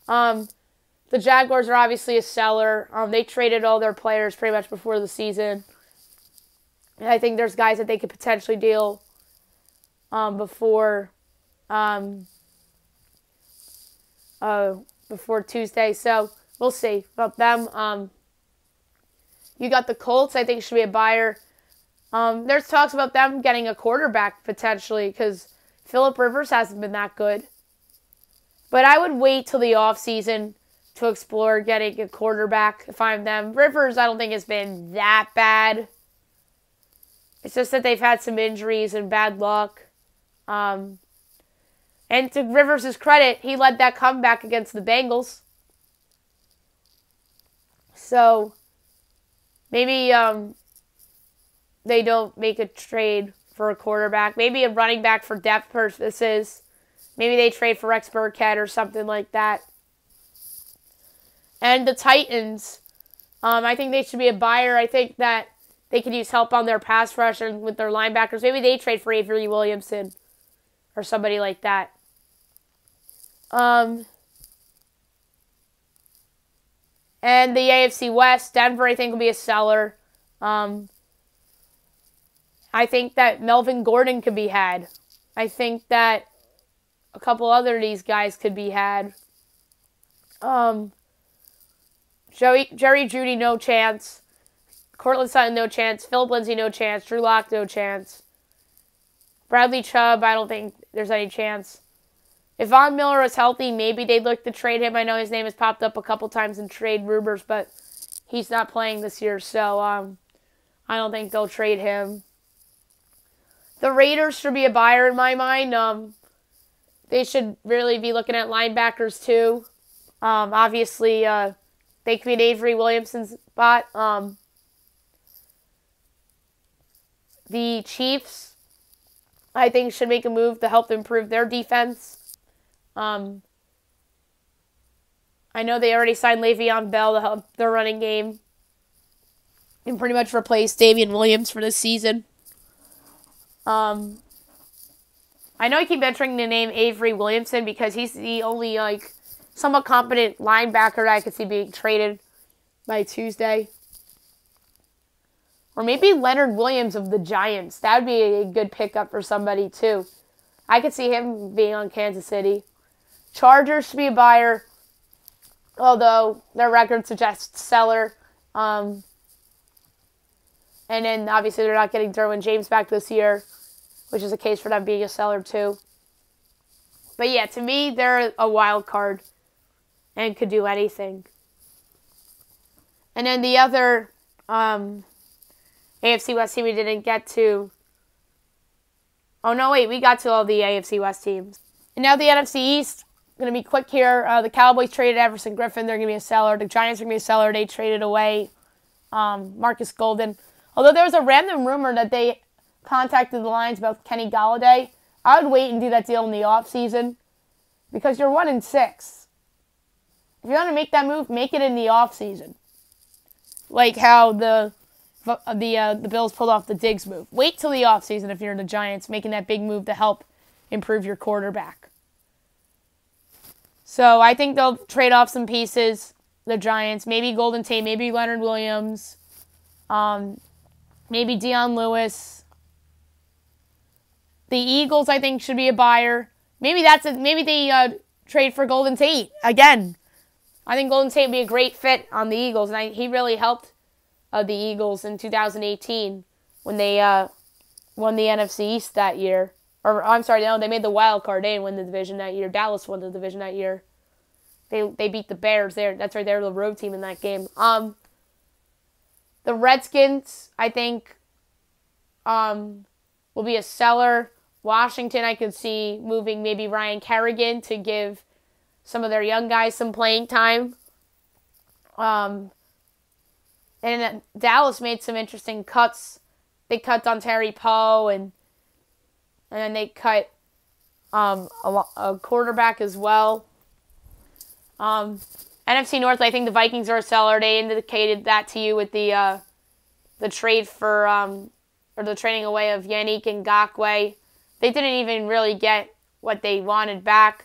The Jaguars are obviously a seller. They traded all their players pretty much before the season. And I think there's guys that they could potentially deal before Tuesday. So we'll see about them. You got the Colts. I think should be a buyer. There's talks about them getting a quarterback potentially because Phillip Rivers hasn't been that good. But I would wait till the offseason to explore getting a quarterback if I'm them. Rivers, I don't think has been that bad. It's just that they've had some injuries and bad luck. And to Rivers' credit, he led that comeback against the Bengals. So maybe they don't make a trade for a quarterback. Maybe a running back for depth purposes. Maybe they trade for Rex Burkhead or something like that. And the Titans, I think they should be a buyer. I think that they could use help on their pass rush and with their linebackers. Maybe they trade for Avery Williamson or somebody like that. And the AFC West, Denver, I think, will be a seller. I think that Melvin Gordon could be had. I think that a couple other of these guys could be had. Jerry Jeudy, no chance. Cortland Sutton, no chance. Philip Lindsay, no chance. Drew Lock, no chance. Bradley Chubb, I don't think there's any chance. If Von Miller was healthy, maybe they'd look to trade him. I know his name has popped up a couple times in trade rumors, but he's not playing this year, so I don't think they'll trade him. The Raiders should be a buyer in my mind. They should really be looking at linebackers too. Obviously, they could be an Avery Williamson spot. The Chiefs, I think, should make a move to help improve their defense. I know they already signed Le'Veon Bell to help their running game and pretty much replace Damian Williams for this season. I know I keep mentioning the name Avery Williamson because he's the only somewhat competent linebacker that I could see being traded by Tuesday. Or maybe Leonard Williams of the Giants. That would be a good pickup for somebody too. I could see him being on Kansas City. Chargers should be a buyer, although their record suggests seller. And then obviously they're not getting Derwin James back this year, which is a case for them being a seller too. But yeah, to me, they're a wild card and could do anything. And then the other AFC West team we didn't get to. Oh, no, wait. We got to all the AFC West teams. And now the NFC East. Going to be quick here. The Cowboys traded Everson Griffin. They're going to be a seller. The Giants are going to be a seller. They traded away Marcus Golden. Although there was a random rumor that they contacted the Lions about Kenny Golladay. I would wait and do that deal in the offseason because you're 1-6. If you want to make that move, make it in the offseason. Like how the Bills pulled off the Diggs move. Wait till the offseason if you're the Giants, making that big move to help improve your quarterback. So I think they'll trade off some pieces, the Giants. Maybe Golden Tate, maybe Leonard Williams, maybe Dion Lewis. The Eagles, I think, should be a buyer. Maybe they trade for Golden Tate again. I think Golden Tate would be a great fit on the Eagles, and he really helped the Eagles in 2018 when they won the NFC East that year. Or I'm sorry, no, they made the wild card. They didn't win the division that year. Dallas won the division that year. They beat the Bears there. That's right, they were the road team in that game. The Redskins, I think, will be a seller. Washington, I could see moving maybe Ryan Kerrigan to give some of their young guys some playing time. And Dallas made some interesting cuts. They cut Dontari Poe, and then they cut a quarterback as well. NFC North, I think the Vikings are a seller. They indicated that to you with the trade for or the trading away of Yannick Ngakoue. They didn't even really get what they wanted back.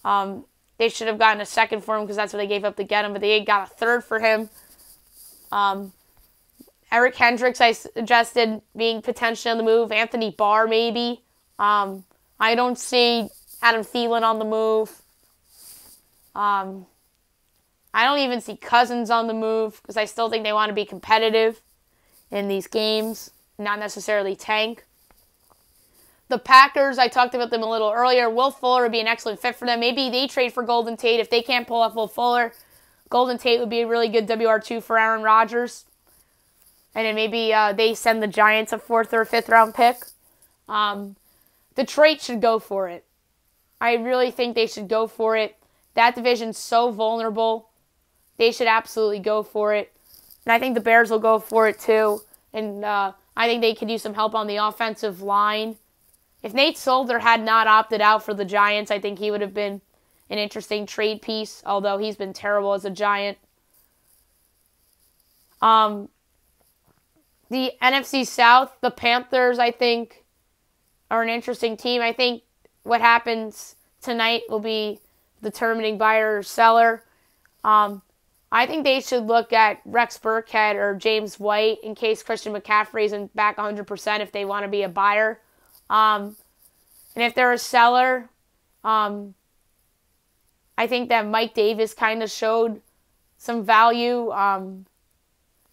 They should have gotten a second for him because that's what they gave up to get him, but they got a third for him. Eric Hendricks, I suggested being potentially on the move. Anthony Barr, maybe. I don't see Adam Thielen on the move. I don't even see Cousins on the move because I still think they want to be competitive in these games, not necessarily tank. The Packers, I talked about them a little earlier. Will Fuller would be an excellent fit for them. Maybe they trade for Golden Tate. If they can't pull off Will Fuller, Golden Tate would be a really good WR2 for Aaron Rodgers. And then maybe they send the Giants a 4th or 5th round pick. Detroit should go for it. I really think they should go for it. That division's so vulnerable. They should absolutely go for it. And I think the Bears will go for it too. And I think they could use some help on the offensive line. If Nate Solder had not opted out for the Giants, I think he would have been an interesting trade piece, although he's been terrible as a Giant. The NFC South, the Panthers, I think, are an interesting team. I think what happens tonight will be determining buyer or seller. I think they should look at Rex Burkhead or James White in case Christian McCaffrey isn't back 100% if they want to be a buyer. And if they're a seller, I think that Mike Davis kind of showed some value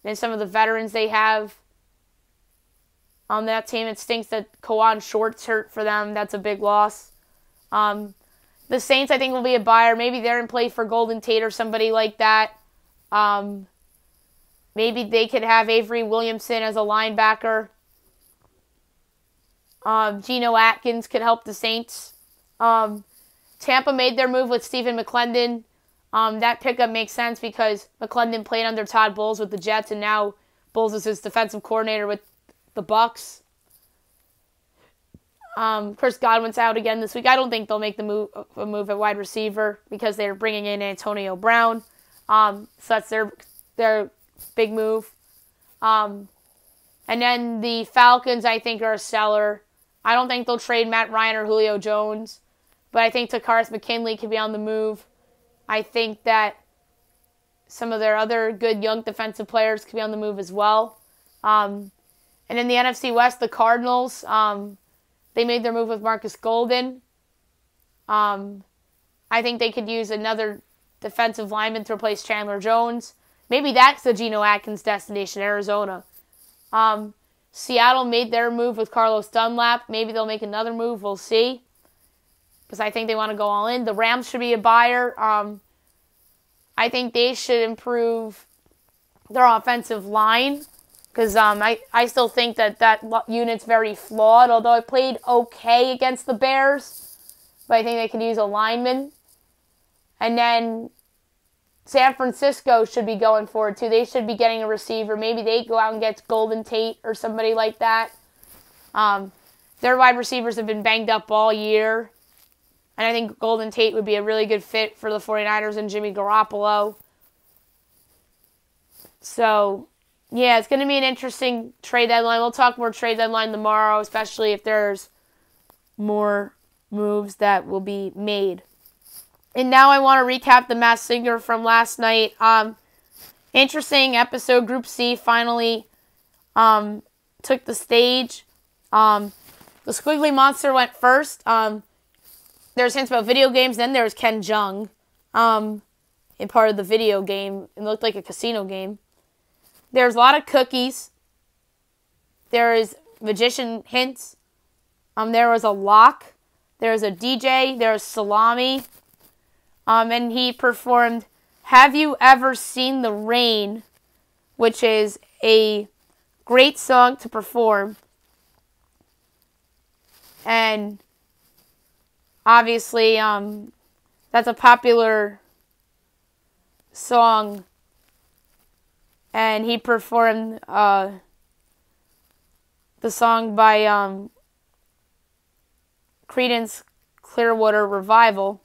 in some of the veterans they have on that team. It stinks that Kawan Short's hurt for them. That's a big loss. The Saints, I think, will be a buyer. Maybe they're in play for Golden Tate or somebody like that. Maybe they could have Avery Williamson as a linebacker. Geno Atkins could help the Saints. Tampa made their move with Stephen McClendon. That pickup makes sense because McClendon played under Todd Bowles with the Jets, and now Bowles is his defensive coordinator with the Bucs. Chris Godwin's out again this week. I don't think they'll make a move at wide receiver because they're bringing in Antonio Brown. So that's their big move. And then the Falcons, I think, are a seller. I don't think they'll trade Matt Ryan or Julio Jones, but I think Takaris McKinley could be on the move. I think that some of their other good young defensive players could be on the move as well. And in the NFC West, the Cardinals, they made their move with Marcus Golden. I think they could use another defensive lineman to replace Chandler Jones. Maybe that's the Geno Atkins destination, Arizona. Seattle made their move with Carlos Dunlap. Maybe they'll make another move. We'll see. Because I think they want to go all in. The Rams should be a buyer. I think they should improve their offensive line. Because I still think that unit's very flawed. Although it played okay against the Bears. But I think they could use a lineman. And then San Francisco should be going forward too. They should be getting a receiver. Maybe they go out and get Golden Tate or somebody like that. Their wide receivers have been banged up all year. And I think Golden Tate would be a really good fit for the 49ers and Jimmy Garoppolo. So, yeah, it's going to be an interesting trade deadline. We'll talk more trade deadline tomorrow, especially if there's more moves that will be made. And now I want to recap the Masked Singer from last night. Interesting episode. Group C finally took the stage. The Squiggly Monster went first. There's hints about video games. Then there was Ken Jeong in part of the video game. It looked like a casino game. There's a lot of cookies. There is magician hints. There was a lock. There was a DJ. There was salami. And he performed Have You Ever Seen the Rain, which is a great song to perform. And obviously, that's a popular song. And he performed the song by Creedence Clearwater Revival.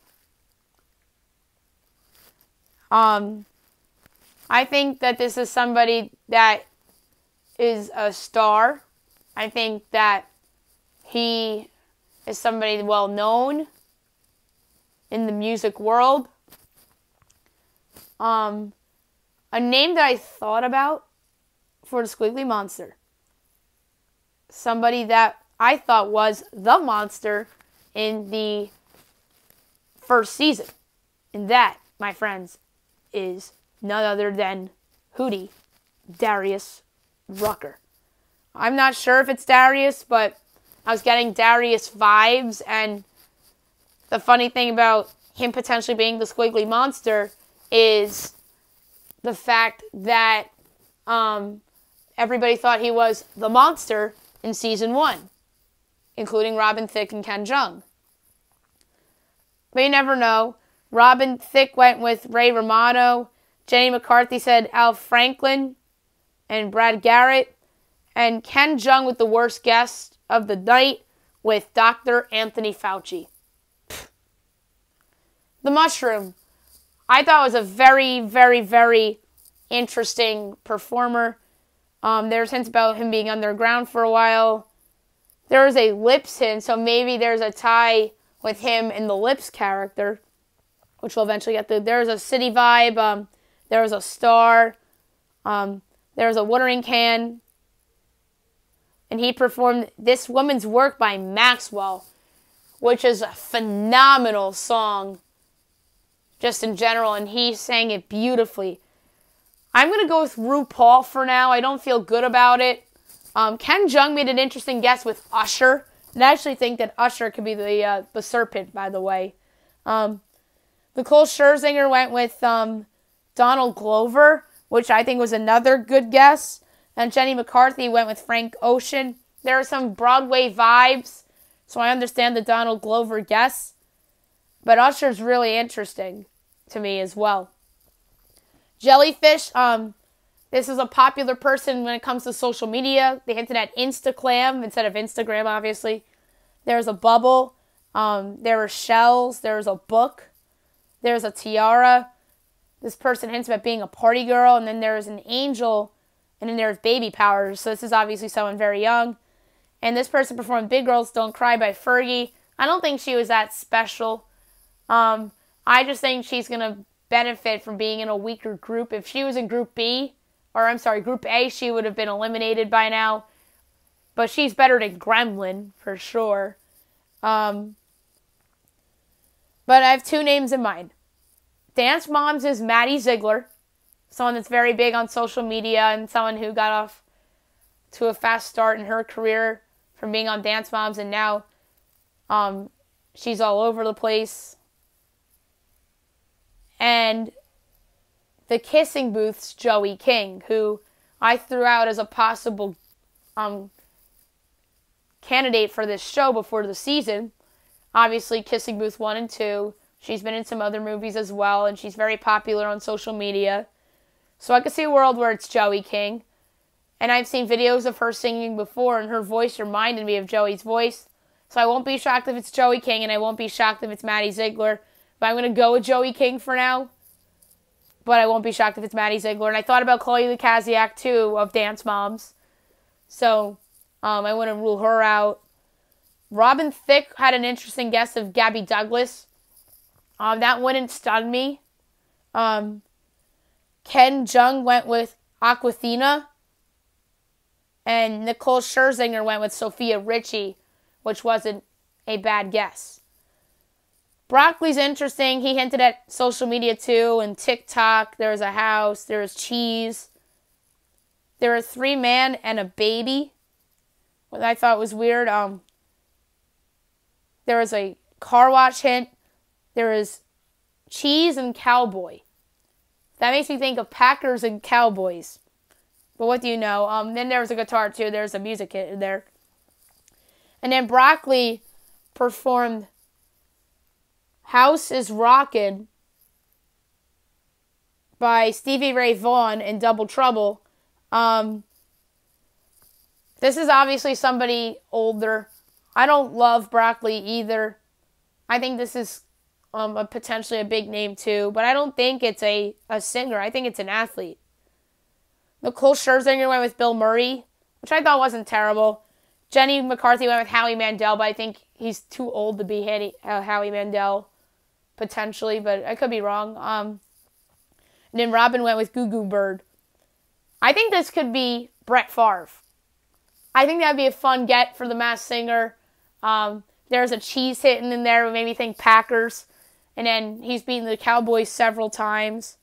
I think that this is somebody that is a star. I think that he is somebody well known in the music world. A name that I thought about for the Squiggly Monster. Somebody that I thought was the monster in the first season. And that, my friends, is none other than Hootie, Darius Rucker. I'm not sure if it's Darius, but I was getting Darius vibes, and the funny thing about him potentially being the Squiggly Monster is the fact that everybody thought he was the monster in Season 1, including Robin Thicke and Ken Jeong. But you never know. Robin Thicke went with Ray Romano. Jenny McCarthy said Al Franklin and Brad Garrett. And Ken Jeong with the worst guest of the night with Dr. Anthony Fauci. The Mushroom. I thought was a very, very, very interesting performer. There's hints about him being underground for a while. There was a Lips hint, so maybe there's a tie with him and the Lips character, which we'll eventually get to. There was a city vibe. There was a star. There was a watering can. And he performed This Woman's Work by Maxwell, which is a phenomenal song just in general, and he sang it beautifully. I'm going to go with RuPaul for now. I don't feel good about it. Ken Jeong made an interesting guess with Usher, and I actually think that Usher could be the serpent, by the way. Nicole Scherzinger went with Donald Glover, which I think was another good guess. And Jenny McCarthy went with Frank Ocean. There are some Broadway vibes, so I understand the Donald Glover guess. But Usher's really interesting to me as well. Jellyfish, this is a popular person when it comes to social media. They hinted at Instaclam instead of Instagram, obviously. There's a bubble. There are shells. There's a book. There's a tiara. This person hints at being a party girl. And then there's an angel. And then there's baby powers. So this is obviously someone very young. And this person performed Big Girls Don't Cry by Fergie. I don't think she was that special. I just think she's going to benefit from being in a weaker group. If she was in Group B, or I'm sorry, Group A, she would have been eliminated by now. But she's better than Gremlin, for sure. But I have two names in mind. Dance Moms is Maddie Ziegler, someone that's very big on social media and someone who got off to a fast start in her career from being on Dance Moms, and now she's all over the place. And the Kissing Booth's Joey King, who I threw out as a possible candidate for this show before the season. Obviously, Kissing Booth 1 and 2. She's been in some other movies as well, and she's very popular on social media. So I could see a world where it's Joey King. And I've seen videos of her singing before, and her voice reminded me of Joey's voice. So I won't be shocked if it's Joey King, and I won't be shocked if it's Maddie Ziegler. But I'm going to go with Joey King for now. But I won't be shocked if it's Maddie Ziegler. And I thought about Chloe Lukaziak, too, of Dance Moms. So I wouldn't rule her out. Robin Thicke had an interesting guess of Gabby Douglas. That wouldn't stun me. Ken Jeong went with Aquafina. And Nicole Scherzinger went with Sophia Richie, which wasn't a bad guess. Broccoli's interesting. He hinted at social media too, and TikTok. There's a house. There's cheese. There are 3 men and a baby, what I thought was weird. There was a car wash hint. There is cheese and cowboy. That makes me think of Packers and Cowboys. But what do you know? Then there was a guitar too. There's a music hit in there. And then Broccoli performed House is Rockin' by Stevie Ray Vaughan in Double Trouble. This is obviously somebody older. I don't love Broccoli either. I think this is potentially a big name too, but I don't think it's a singer. I think it's an athlete. Nicole Scherzinger went with Bill Murray, which I thought wasn't terrible. Jenny McCarthy went with Howie Mandel, but I think he's too old to be Howie Mandel, potentially, but I could be wrong. And then Robin went with Goo Goo Bird. I think this could be Brett Favre. I think that'd be a fun get for the Masked Singer. There's a cheese hitting in there that made me think Packers. And then he's beaten the Cowboys several times.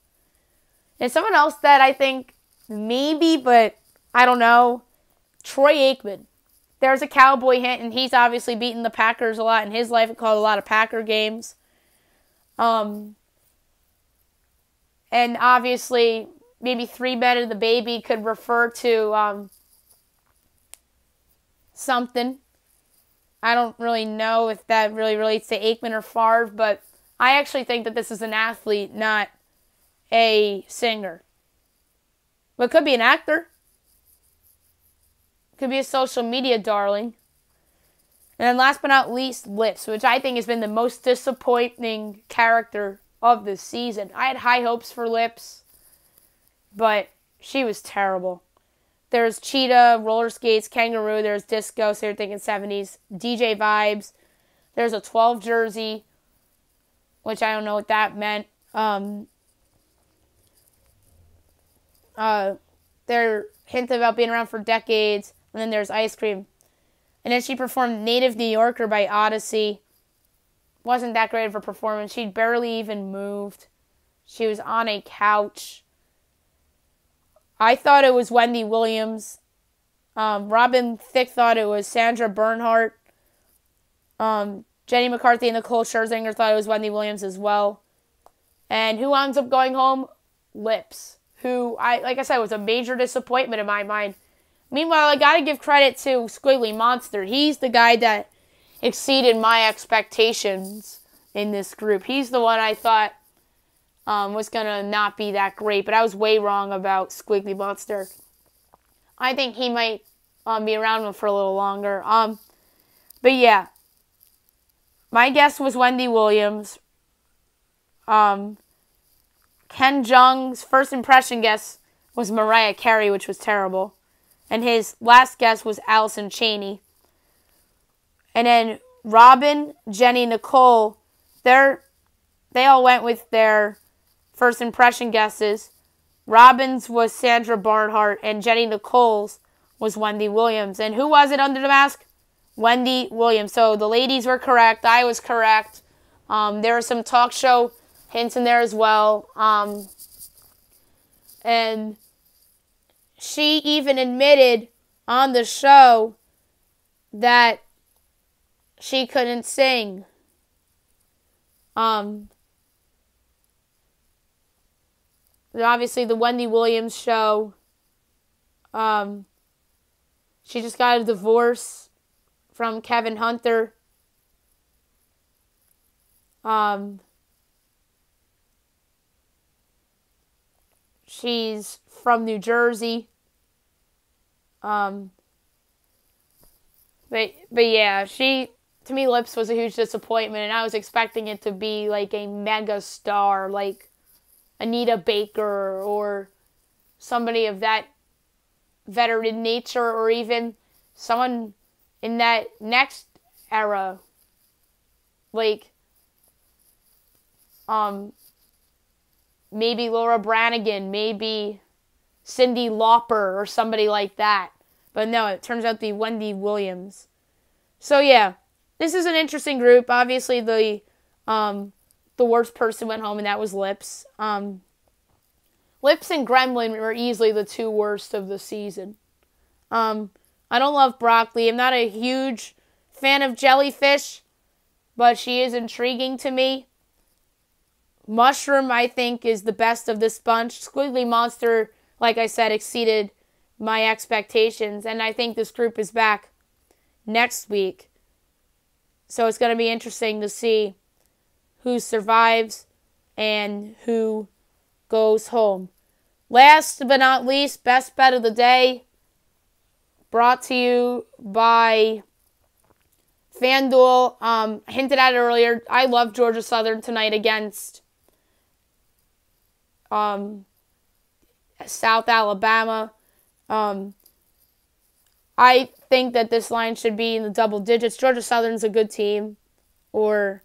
And someone else that I think maybe, but I don't know, Troy Aikman. There's a Cowboy hint, and he's obviously beaten the Packers a lot in his life. He called a lot of Packer games. And obviously, maybe 3 Men and the Baby could refer to something. I don't really know if that really relates to Aikman or Favre, but I actually think that this is an athlete, not a singer. But it could be an actor. Could be a social media darling. And then last but not least, Lips, which I think has been the most disappointing character of this season. I had high hopes for Lips, but she was terrible. There's Cheetah, Roller Skates, Kangaroo, there's Disco, so you're thinking 70s, DJ Vibes. There's a 12 jersey, which I don't know what that meant. They're hinted about being around for decades. And then there's Ice Cream. And then she performed Native New Yorker by Odyssey. Wasn't that great of a performance. She barely even moved. She was on a couch. I thought it was Wendy Williams. Robin Thicke thought it was Sandra Bernhardt. Jenny McCarthy and Nicole Scherzinger thought it was Wendy Williams as well. And who ends up going home? Lips. Who, like I said, was a major disappointment in my mind. Meanwhile, I got to give credit to Squiggly Monster. He's the guy that exceeded my expectations in this group. He's the one I thought was going to not be that great, but I was way wrong about Squiggly Monster. I think he might be around for a little longer. But yeah, my guess was Wendy Williams. Ken Jeong's first impression guess was Mariah Carey, which was terrible. And his last guess was Allison Chaney. And then Robin, Jenny, Nicole, they all went with their first impression guesses. Robin's was Sandra Barnhart, and Jenny Nicole's was Wendy Williams. And who was it under the mask? Wendy Williams. So the ladies were correct. I was correct. There were some talk show hints in there as well. And she even admitted on the show that she couldn't sing. Obviously, the Wendy Williams show, she just got a divorce from Kevin Hunter. She's from New Jersey. But yeah, to me, Lips was a huge disappointment, and I was expecting it to be like a mega star, like Anita Baker or somebody of that veteran nature, or even someone in that next era, like maybe Laura Branigan, maybe Cyndi Lauper or somebody like that. But no, it turns out to be Wendy Williams. So yeah, this is an interesting group. Obviously, the worst person went home, and that was Lips. Lips and Gremlin were easily the two worst of the season. I don't love Broccoli. I'm not a huge fan of Jellyfish, but she is intriguing to me. Mushroom, I think, is the best of this bunch. Squiggly Monster, like I said, exceeded my expectations, and I think this group is back next week. So it's going to be interesting to see who survives and who goes home. Last but not least, best bet of the day, brought to you by FanDuel. Hinted at it earlier. I love Georgia Southern tonight against South Alabama. I think that this line should be in the double digits. Georgia Southern's a good team, or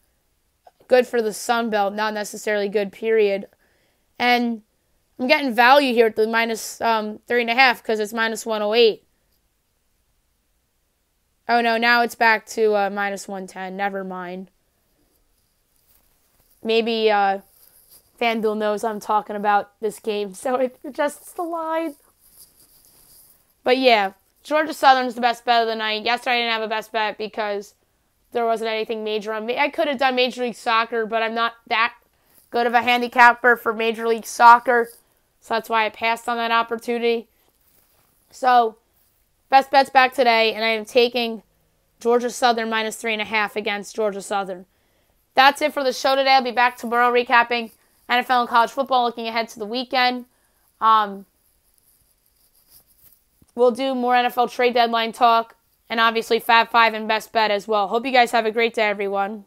good for the Sun Belt, not necessarily good, period. And I'm getting value here at the minus 3.5 because it's minus 108. Oh no, now it's back to minus 110. Never mind. Maybe FanDuel knows I'm talking about this game, so it adjusts the line. But yeah, Georgia Southern's the best bet of the night. Yesterday I didn't have a best bet because there wasn't anything major on me. I could have done Major League Soccer, but I'm not that good of a handicapper for Major League Soccer, so that's why I passed on that opportunity. So, best bet's back today, and I am taking Georgia Southern minus 3.5 against Georgia Southern. That's it for the show today. I'll be back tomorrow recapping NFL and college football, looking ahead to the weekend. We'll do more NFL trade deadline talk, and obviously Fab 5 and best bet as well. Hope you guys have a great day, everyone.